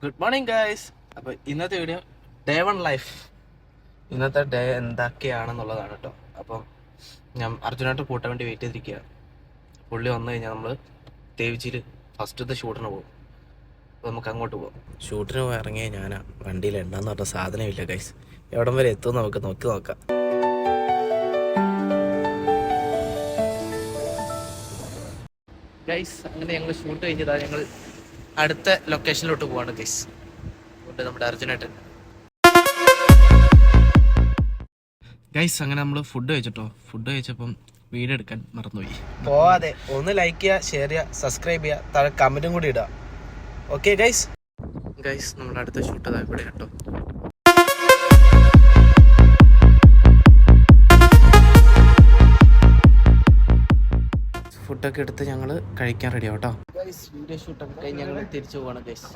Good morning guys. അപ്പോൾ ഇന്നത്തെ video day 1 life. ഇന്നത്തെ ഡേ എന്തൊക്കെയാണെന്നുള്ളതാണ് കേട്ടോ. അപ്പം ഞാൻ അർജുനായിട്ട് കൂട്ടാൻ വേണ്ടി വെയിറ്റ് ചെയ്തിരിക്കുകയാണ്. പുള്ളി വന്നു കഴിഞ്ഞാൽ നമ്മൾ തേവിച്ചിൽ ഫസ്റ്റത്തെ ഷൂട്ടിന് പോകും. അപ്പോൾ നമുക്ക് അങ്ങോട്ട് പോകാം. ഷൂട്ടിന് പോയി ഇറങ്ങിയ ഞാനാ വണ്ടിയിൽ എണ്ണാന്ന് പറഞ്ഞ സാധനമില്ല ഗൈസ്. എവിടം വരെ എത്തുമെന്ന് നമുക്ക് നോക്കാം. ഗൈസ് അങ്ങനെ ഞങ്ങൾ ഷൂട്ട് കഴിഞ്ഞതാണ്. ഞങ്ങൾ അടുത്ത ലൊക്കേഷനിലോട്ട് പോവാണ് ഗൈസ്. നമ്മുടെ അർജുനായിട്ട് ഗൈസ് അങ്ങനെ നമ്മൾ ഫുഡ് കഴിച്ചപ്പം വീഡിയോ എടുക്കാൻ മറന്നുപോയി. പോവാതെ ഒന്ന് ലൈക്ക് ചെയ്യുക, ഷെയർ ചെയ്യുക, സബ്സ്ക്രൈബ് ചെയ്യുക, താഴെ കമന്റും കൂടി ഇടുക. Okay guys. നമ്മുടെ അടുത്ത ഷൂട്ട് അതാ ഇവിടെ കേട്ടോ. ഫുഡൊക്കെ എടുത്ത് ഞങ്ങൾ കഴിക്കാൻ റെഡി ആവട്ടോ ഗൈസ്. വീഡിയോ ഷൂട്ടൊക്കെ കഴിഞ്ഞ് ഞങ്ങൾ തിരിച്ചു പോവാണ് ഗൈസ്.